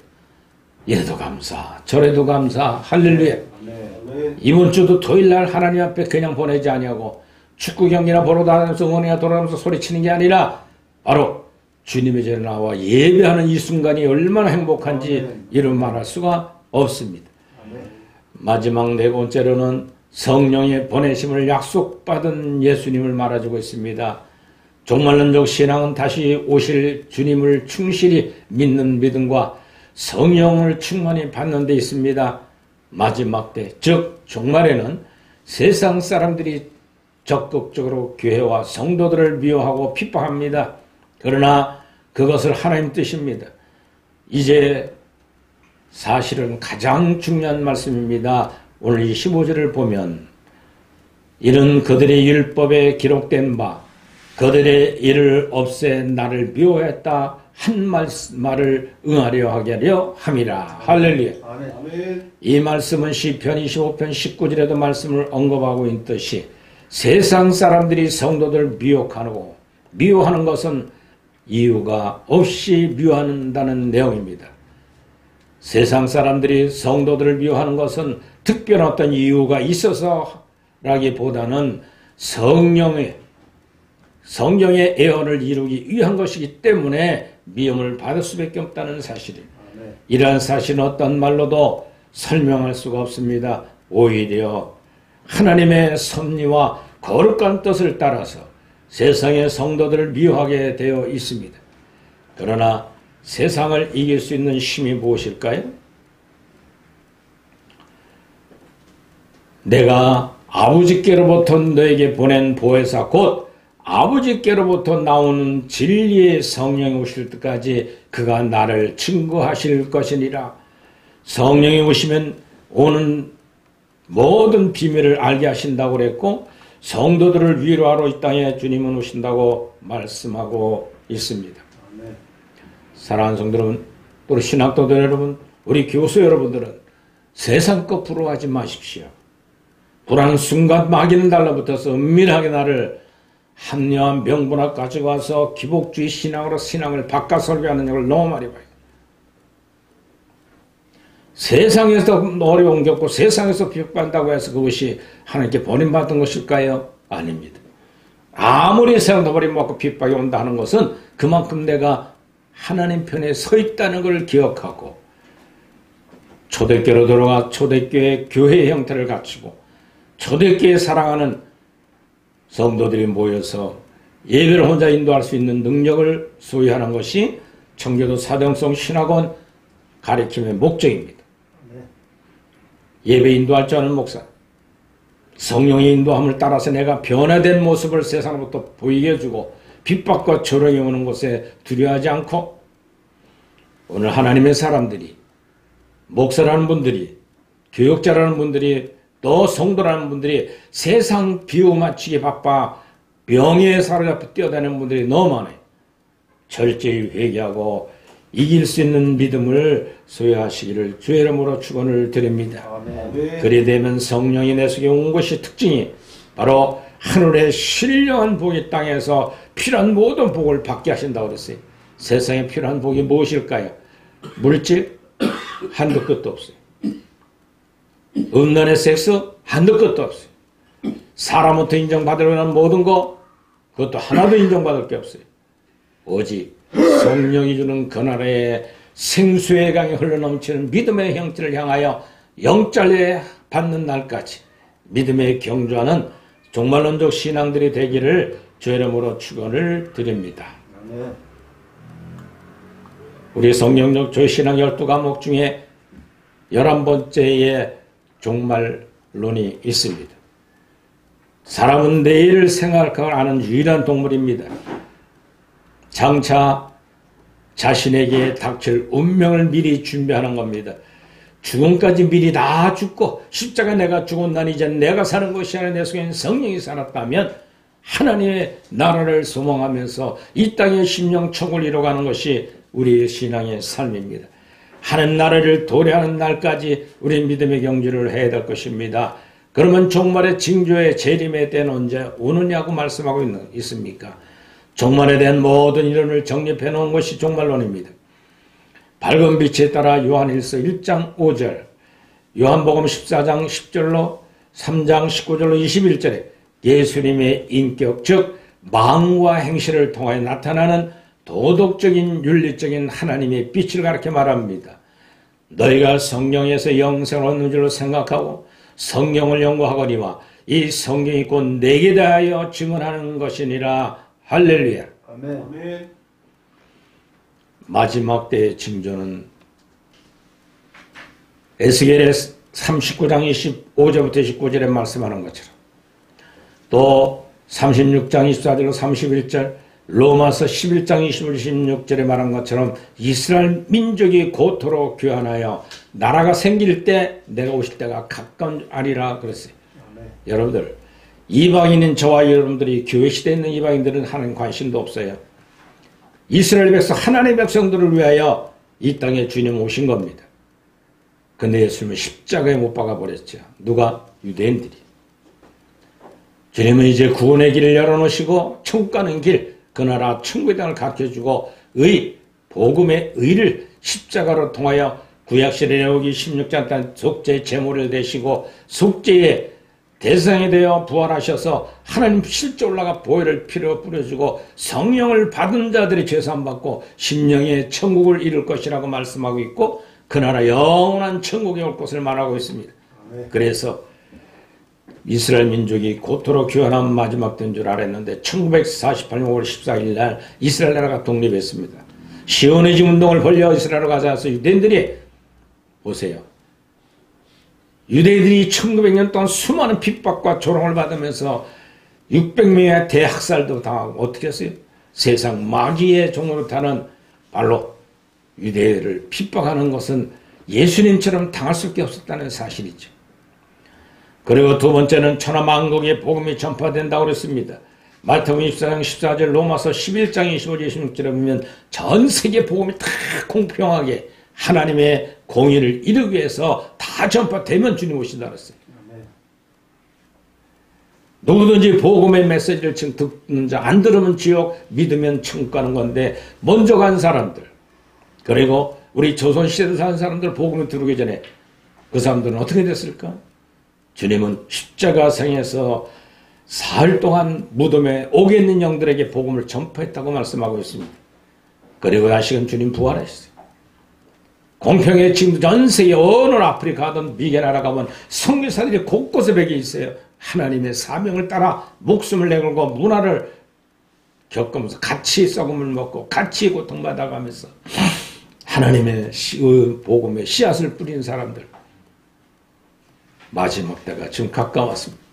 이래도 감사, 저래도 감사, 할렐루야. 아멘. 이번 주도 토요일날 하나님 앞에 그냥 보내지 아니하고 축구 경기나 보러 다니면서 응원이나 돌아가면서 소리치는 게 아니라 바로 주님의 전에 나와 예배하는 이 순간이 얼마나 행복한지 아멘. 이런 말할 수가 없습니다. 아멘. 마지막 네 번째로는 성령의 보내심을 약속받은 예수님을 말해주고 있습니다. 종말론적 신앙은 다시 오실 주님을 충실히 믿는 믿음과 성령을 충만히 받는 데 있습니다. 마지막 때, 즉 종말에는 세상 사람들이 적극적으로 교회와 성도들을 미워하고 핍박합니다. 그러나 그것을 하나님 뜻입니다. 이제 사실은 가장 중요한 말씀입니다. 오늘 이 15절을 보면 이는 그들의 율법에 기록된 바 그들의 일을 없애 나를 미워했다 한 말을 응하려 하려 함이라. 할렐루야. 아멘. 이 말씀은 시편 25편 19절에도 말씀을 언급하고 있듯이 세상 사람들이 성도들 미워하는 것은 이유가 없이 미워한다는 내용입니다. 세상 사람들이 성도들을 미워하는 것은 특별한 어떤 이유가 있어서라기보다는 성령의 애원을 이루기 위한 것이기 때문에 미움을 받을 수밖에 없다는 사실입니다. 이러한 사실은 어떤 말로도 설명할 수가 없습니다. 오히려 하나님의 섭리와 거룩한 뜻을 따라서 세상의 성도들을 미워하게 되어 있습니다. 그러나 세상을 이길 수 있는 힘이 무엇일까요? 내가 아버지께로부터 너에게 보낸 보혜사 곧 아버지께로부터 나오는 진리의 성령이 오실 때까지 그가 나를 증거하실 것이니라. 성령이 오시면 오는 모든 비밀을 알게 하신다고 그랬고 성도들을 위로하러 이 땅에 주님은 오신다고 말씀하고 있습니다. 사랑하는 성도 여러분, 또 신학도들 여러분, 우리 교수 여러분들은 세상 것 부러워하지 마십시오. 불안 순간 마귀는 달라붙어서 은밀하게 나를 합리화한 명분학 가지고 와서 기복주의 신앙으로 신앙을 바꿔 설교하는 걸 너무 많이 봐요. 세상에서 어려움 겪고 세상에서 비판한다고 해서 그것이 하나님께 버림받은 것일까요? 아닙니다. 아무리 세상도 버림받고 핍박이 온다 하는 것은 그만큼 내가 하나님 편에 서 있다는 걸 기억하고 초대교회로 들어가 초대교회 교회의 형태를 갖추고 초대교회 사랑하는 성도들이 모여서 예배를 혼자 인도할 수 있는 능력을 소유하는 것이 청교도 사정성 신학원 가르침의 목적입니다. 예배 인도할 줄 아는 목사, 성령의 인도함을 따라서 내가 변화된 모습을 세상으로부터 보이게 해주고 핍박과 조롱이 오는 곳에 두려워하지 않고 오늘 하나님의 사람들이 목사라는 분들이 교육자라는 분들이 또 성도라는 분들이 세상 비유 맞추기 바빠 명예에 사로잡혀 뛰어다니는 분들이 너무 많아요. 철저히 회개하고 이길 수 있는 믿음을 소유하시기를 주의 이름으로 축원을 드립니다. 아멘. 그리 되면 성령이 내 속에 온 것이 특징이 바로 하늘의 신령한 복이 땅에서 필요한 모든 복을 받게 하신다고 그랬어요. 세상에 필요한 복이 무엇일까요? 물질? 한도 끝도 없어요. 음란의 섹스? 한도 끝도 없어요. 사람부터 인정받으려는 모든 거? 그것도 하나도 인정받을 게 없어요. 오직 성령이 주는 그 나라의 생수의 강이 흘러넘치는 믿음의 형체를 향하여 영달래 받는 날까지 믿음의 경주하는 종말론적 신앙들이 되기를 주의 이름으로 축원을 드립니다. 아멘. 우리 성령적 조신앙 12과목 중에 11번째의 종말론이 있습니다. 사람은 내일을 생각하고 아는 유일한 동물입니다. 장차 자신에게 닥칠 운명을 미리 준비하는 겁니다. 죽음까지 미리 다 죽고 십자가 내가 죽은 난 이제 내가 사는 것이 아니라 내 속에 있는 성령이 살았다면 하나님의 나라를 소망하면서 이 땅의 심령 천국을 이뤄가는 것이 우리의 신앙의 삶입니다. 하는 나라를 도래하는 날까지 우리 믿음의 경주를 해야 될 것입니다. 그러면 종말의 징조의 재림의 때는 언제 오느냐고 말씀하고 있습니까? 종말에 대한 모든 이론을 정립해 놓은 것이 종말론입니다. 밝은 빛에 따라 요한일서 1장 5절, 요한복음 14장 10절로 3장 19절로 21절에 예수님의 인격 즉 마음과 행실을 통하여 나타나는 도덕적인 윤리적인 하나님의 빛을 가르쳐 말합니다. 너희가 성령에서 영생을 얻는 줄로 생각하고 성령을 연구하거니와 이 성경이 곧 내게 대하여 증언하는 것이니라. 할렐루야. 아멘. 아멘. 마지막 때의 징조는 에스겔의 39장 25절부터 29절에 말씀하는 것처럼 또 36장 24절로 31절 로마서 11장 25, 26절에 말한 것처럼 이스라엘 민족이 고토로 귀환하여 나라가 생길 때 내가 오실 때가 가까운 줄 아리라 그랬어요. 아멘. 여러분들 이방인인 저와 여러분들이 교회 시대에 있는 이방인들은 하나님 관심도 없어요. 이스라엘 백성 하나님의 백성들을 위하여 이 땅에 주님 오신 겁니다. 근데 예수님은 십자가에 못 박아버렸죠. 누가? 유대인들이. 주님은 이제 구원의 길을 열어놓으시고 천국 가는 길, 그 나라 천국의 땅을 가르쳐주고 복음의 의를 십자가로 통하여 구약시대 레위기 16장 땅 속죄의 제물을 대시고 속죄의 대상이 되어 부활하셔서 하나님 실제 올라가 보혈을 피로 뿌려주고 성령을 받은 자들이 죄사함받고 심령의 천국을 이룰 것이라고 말씀하고 있고 그 나라 영원한 천국에 올 것을 말하고 있습니다. 그래서 이스라엘 민족이 고토로 귀환한 마지막 때인 줄 알았는데 1948년 5월 14일 날 이스라엘 나라가 독립했습니다. 시오니즘 운동을 벌여 이스라엘로 가져와서 유대인들이 보세요. 유대인들이 1900년 동안 수많은 핍박과 조롱을 받으면서 600명의 대학살도 당하고 어떻게 했어요? 세상 마귀의 종으로 타는 발로 유대인을 핍박하는 것은 예수님처럼 당할 수밖에 없었다는 사실이죠. 그리고 두 번째는 천하만국의 복음이 전파된다고 그랬습니다. 마태복음 24장 14절 로마서 11장 25, 26절에 보면 전 세계 복음이 다 공평하게 하나님의 공의를 이루기 위해서 다 전파되면 주님 오신다 그랬어요. 누구든지 복음의 메시지를 듣는 자 안 들으면 지옥, 믿으면 천국 가는 건데 먼저 간 사람들 그리고 우리 조선시대에 사는 사람들 복음을 들어오기 전에 그 사람들은 어떻게 됐을까? 주님은 십자가상에서 사흘 동안 무덤에 옥에 있는 영들에게 복음을 전파했다고 말씀하고 있습니다. 그리고 다시금 주님 부활하셨어요. 공평의 지금 전 세계 어느 아프리카든 미개 나라 가면 선교사들이 곳곳에 배겨 있어요. 하나님의 사명을 따라 목숨을 내걸고 문화를 겪으면서 같이 썩음을 먹고 같이 고통받아가면서 하나님의 복음의 씨앗을 뿌린 사람들 마지막 때가 지금 가까웠습니다.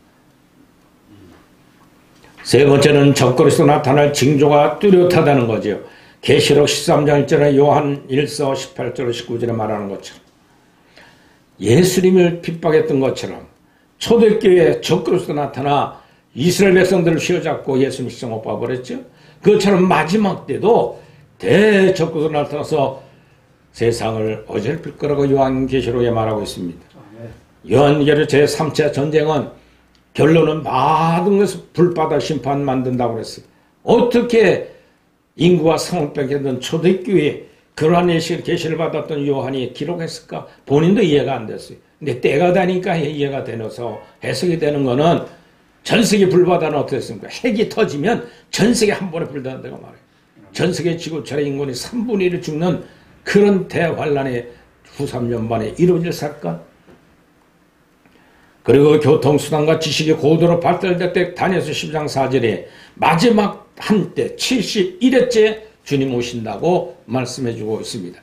세 번째는 적그리스도 나타날 징조가 뚜렷하다는 거죠. 계시록 13장 1절에 요한 1서 18절 19절에 말하는 것처럼 예수님을 핍박했던 것처럼 초대교회에 적그리스도 나타나 이스라엘 백성들을 휘어잡고 예수님 십자가 못 박아버렸죠. 그것처럼 마지막 때도 대적그리스도 나타나서 세상을 어지럽힐 거라고 요한계시록에 말하고 있습니다. 요한계시록 제3차 전쟁은 결론은 모든 것을 불바다 심판 만든다고 그랬어요. 어떻게 인구가 3억밖에 되던 초대교회에 그러한 예식을 계시를 받았던 요한이 기록했을까? 본인도 이해가 안 됐어요. 근데 때가 되니까 이해가 되면서 해석이 되는 거는 전 세계 불바다는 어떻게 됐습니까? 핵이 터지면 전 세계 한 번에 불다는다고 말해요. 전 세계 지구촌의 인구는 3분의 1이 죽는 그런 대환란의 후 3년 만에 이루어질 사건. 그리고 교통수단과 지식이 고도로 발달될 때 다니엘서 10장 4절에 마지막 한때 71회째 주님 오신다고 말씀해주고 있습니다.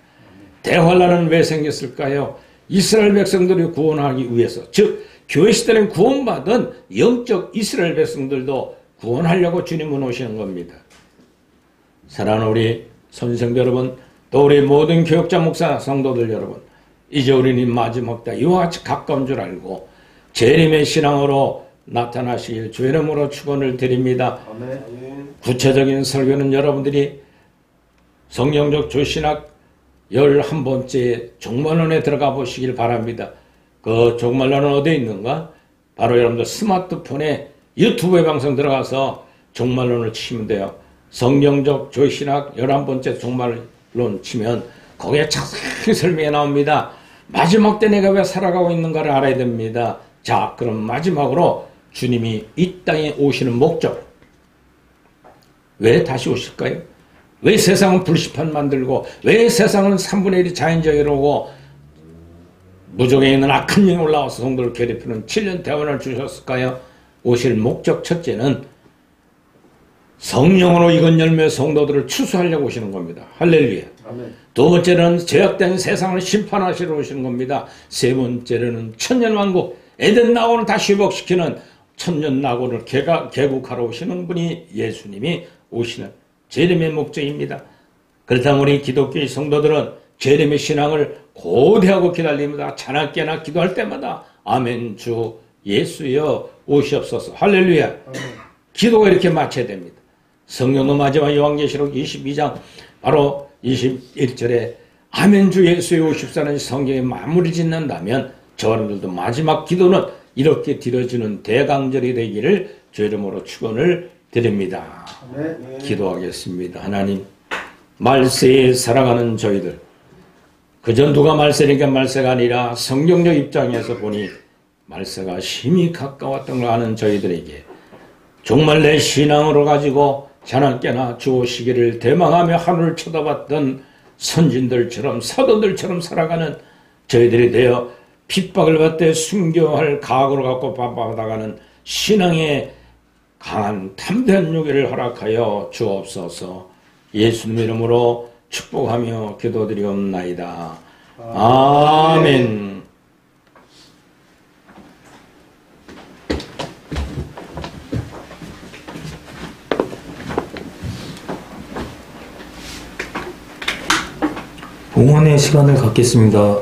대환란은 왜 생겼을까요? 이스라엘 백성들이 구원하기 위해서, 즉 교회 시대는 구원받은 영적 이스라엘 백성들도 구원하려고 주님은 오시는 겁니다. 사랑하는 우리 선생들 여러분, 또 우리 모든 교육자 목사 성도들 여러분, 이제 우리는 마지막 때 이와 같이 가까운 줄 알고 재림의 신앙으로 나타나시길 주의 이름으로 축원을 드립니다. 아멘. 구체적인 설교는 여러분들이 성경적 조신학 11번째 종말론에 들어가 보시길 바랍니다. 그 종말론은 어디에 있는가? 바로 여러분들 스마트폰에 유튜브에 방송 들어가서 종말론을 치시면 돼요. 성경적 조신학 11번째 종말론 치면 거기에 자세히 설명이 나옵니다. 마지막 때 내가 왜 살아가고 있는가를 알아야 됩니다. 자, 그럼 마지막으로 주님이 이 땅에 오시는 목적, 왜 다시 오실까요? 왜 세상은 불시판 만들고, 왜 세상은 3분의 1이 자연적으로 오고 무적에 있는 악한 영이 올라와서 성도를 괴롭히는 7년 대원을 주셨을까요? 오실 목적 첫째는 성령으로 익은 열매 성도들을 추수하려고 오시는 겁니다. 할렐루야. 아멘. 두 번째는 죄악된 세상을 심판하시러 오시는 겁니다. 세 번째는 천년왕국, 에덴 낙원을 다시 회복시키는 천년 낙원을 개국하러 오시는 분이 예수님이 오시는 재림의 목적입니다. 그렇다면 우리 기독교의 성도들은 재림의 신앙을 고대하고 기다립니다. 자나깨나 기도할 때마다 아멘 주 예수여 오시옵소서. 할렐루야. 기도가 이렇게 마쳐야 됩니다. 성경의 마지막 요한계시록 22장 바로 21절에 아멘 주 예수여 오십사는 성경에 마무리 짓는다면 저 여러분들도 마지막 기도는 이렇게 드려지는 대강절이 되기를 주 이름으로 축원을 드립니다. 아멘. 기도하겠습니다. 하나님, 말세에 살아가는 저희들, 그저 누가 말세니까 말세가 아니라 성경적 입장에서 보니 말세가 심히 가까웠던 걸 아는 저희들에게 정말 내 신앙으로 가지고 자나깨나 주오시기를 대망하며 하늘을 쳐다봤던 선진들처럼 사도들처럼 살아가는 저희들이 되어 핍박을 받되 순교할 각오를 갖고 바빠다가는 신앙의 강한 담대한 용기를 허락하여 주옵소서. 예수님 이름으로 축복하며 기도드리옵나이다. 아멘. 봉헌의 시간을 갖겠습니다.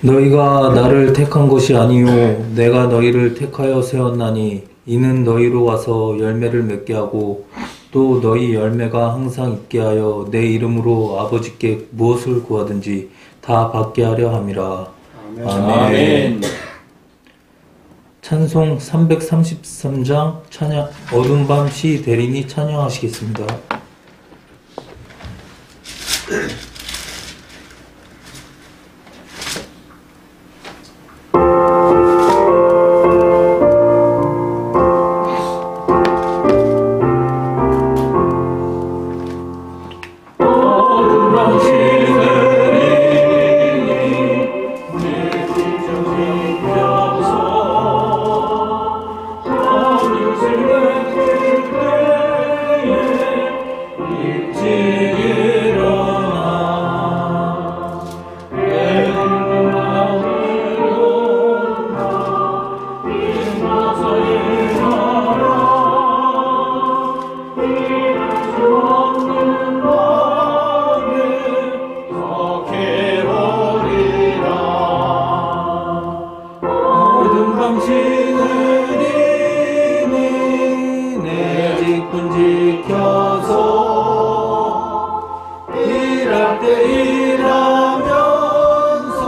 너희가 나를 택한 것이 아니요 내가 너희를 택하여 세웠나니 이는 너희로 와서 열매를 맺게 하고 또 너희 열매가 항상 있게 하여 내 이름으로 아버지께 무엇을 구하든지 다 받게 하려 함이라. 아멘. 아멘. 찬송 333장 찬양 어두운 밤 시 대리니 찬양하시겠습니다. 일하면서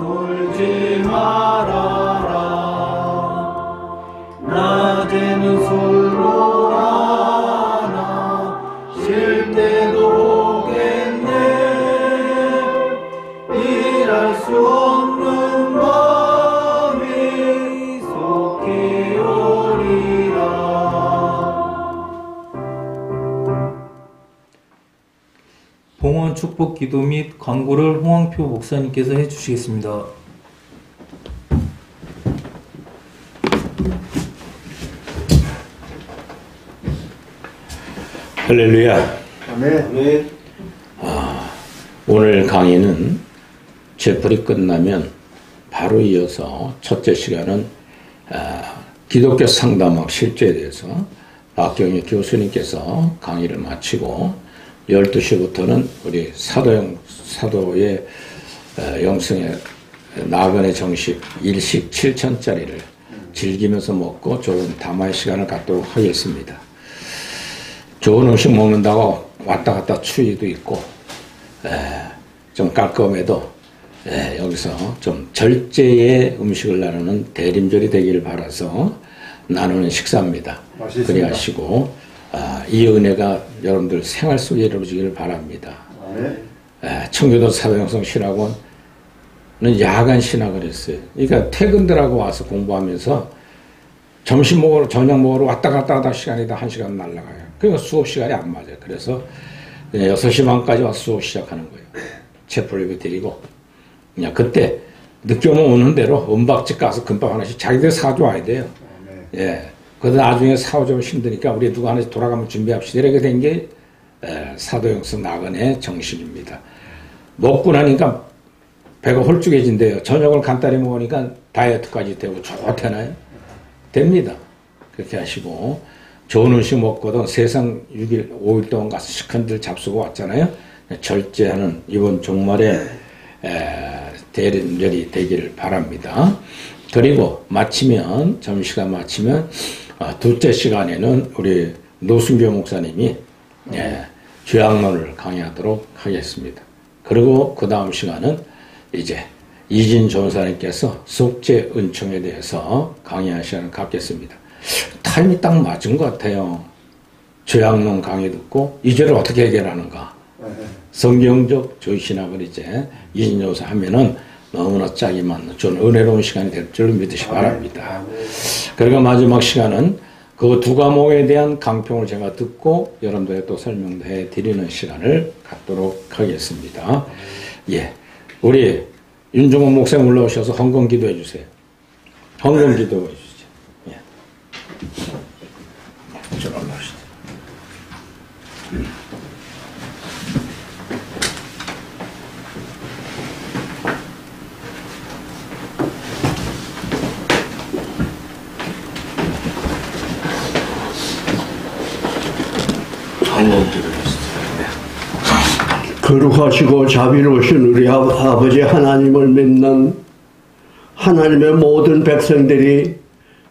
놀지 말아라. 때는 솔로 하나 쉴 때도 오겠네 일할 수 없는 마음이 속히 오리라. 봉헌 축복 기도 및 광고를 홍황표 목사님께서 해주시겠습니다. 할렐루야. 아멘. 오늘 강의는 제풀이 끝나면 바로 이어서 첫째 시간은 기독교 상담학 실제에 대해서 박경희 교수님께서 강의를 마치고 12시부터는 우리 사도의 영성의 나그네 정식 일식 7천짜리를 즐기면서 먹고 좋은 담화의 시간을 갖도록 하겠습니다. 좋은 음식 먹는다고 왔다 갔다 추위도 있고 좀 깔끔해도 여기서 좀 절제의 음식을 나누는 대림절이 되기를 바라서 나누는 식사입니다. 맛있습니다. 그리하시고 이 은혜가 여러분들 생활 속에 이루어지기를 바랍니다. 아멘. 청교도 사도영성 신학원은 야간 신학을 했어요. 그러니까 퇴근들하고 와서 공부하면서 점심 먹으러 저녁 먹으러 왔다 갔다 하다 시간이 다 1시간 날아가요. 그러니까 수업 시간이 안 맞아요. 그래서 6시 반까지 와서 수업 시작하는 거예요. 채플 드리고 그냥 그때 늦게 오는 대로 은박집 가서 금방 하나씩 자기들 사줘야 돼요. 예. 그러다 나중에 사오자면 힘드니까 우리 누가 하나씩 돌아가면 준비합시다. 이렇게 된 게 사도영성 나그네 정신입니다. 먹고 나니까 배가 홀쭉해진대요. 저녁을 간단히 먹으니까 다이어트까지 되고 좋대나요? 됩니다. 그렇게 하시고 좋은 음식 먹거든 세상 6일, 5일 동안 가서 시큰들 잡수고 왔잖아요. 절제하는 이번 종말에 대림절이 되기를 바랍니다. 그리고 마치면 점심시간 마치면 둘째 시간에는 우리 노순교 목사님이 죄악론을 강의하도록 하겠습니다. 그리고 그 다음 시간은 이제 이진 전사님께서 속죄 은총에 대해서 강의할 시간을 갖겠습니다. 타임이 딱 맞은 것 같아요. 죄악론 강의 듣고 이 죄를 어떻게 해결하는가. 성경적 저신학을 이제 이진 전사 하면은 너무나 짝이 맞는 좀 은혜로운 시간이 될 줄 믿으시 바랍니다. 그리고 마지막 시간은 그 두 과목에 대한 강평을 제가 듣고 여러분들에 또 설명도 해드리는 시간을 갖도록 하겠습니다. 예, 우리 윤종원 목사님 올라오셔서 헌금 기도해 주세요. 헌금 기도해 주시죠. 예. 좀 올라오시죠. 거룩하시고 자비로우신 우리 아버지 하나님을 믿는 하나님의 모든 백성들이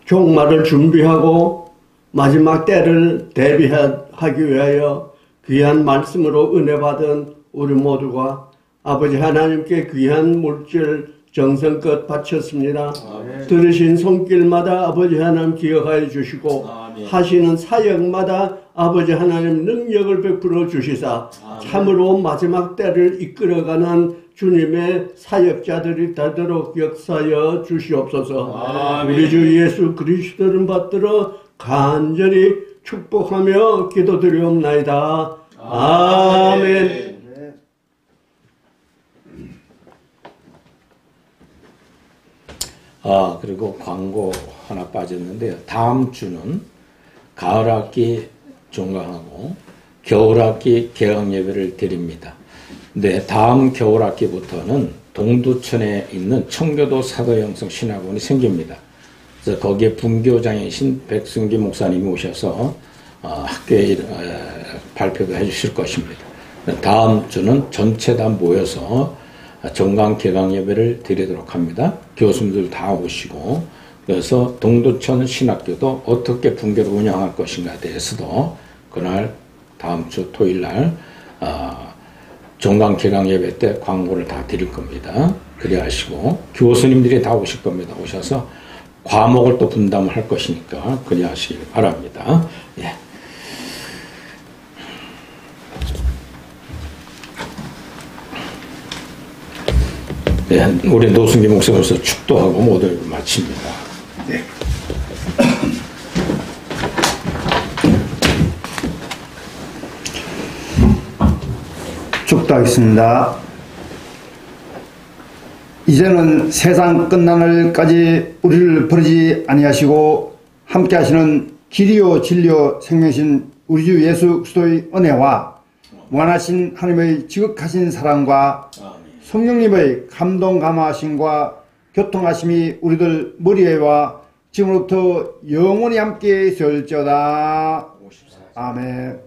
종말을 준비하고 마지막 때를 대비하기 위하여 귀한 말씀으로 은혜 받은 우리 모두가 아버지 하나님께 귀한 물질 정성껏 바쳤습니다. 들으신 손길마다 아버지 하나님 기억하여 주시고 하시는 사역마다 아버지 하나님 능력을 베풀어 주시사 참으로 마지막 때를 이끌어가는 주님의 사역자들이 되도록 역사하여 주시옵소서. 우리 주 예수 그리스도를 받들어 간절히 축복하며 기도드리옵나이다. 아멘. 그리고 광고 하나 빠졌는데요. 다음 주는 가을학기 종강하고 겨울학기 개강예배를 드립니다. 네, 다음 겨울학기부터는 동두천에 있는 청교도 사도영성 신학원이 생깁니다. 그래서 거기에 분교장이신 백승기 목사님이 오셔서 학교에 발표도 해주실 것입니다. 다음 주는 전체 다 모여서 종강 개강 예배를 드리도록 합니다. 교수님들 다 오시고 그래서 동두천 신학교도 어떻게 분교를 운영할 것인가에 대해서도 그날 다음 주 토요일 날 종강 개강 예배 때 광고를 다 드릴 겁니다. 그래 하시고 교수님들이 다 오실 겁니다. 오셔서 과목을 또 분담할 것이니까 그리하시길 바랍니다. 예. 네, 우리 노승기 목사님께서 축도하고 모두 마칩니다. 네. 축도하겠습니다. 이제는 세상 끝나날까지 우리를 버리지 아니하시고 함께 하시는 길이요 진리요 생명이신 우리 주 예수 그리스도의 은혜와 무한하신 하나님의 지극하신 사랑과 성령님의 감동 감화하심과 교통하심이 우리들 머리에와 지금부터 영원히 함께 있을지어다. 아멘.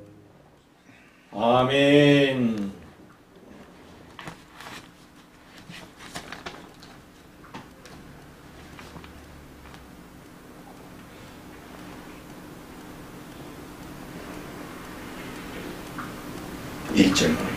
아멘. 일절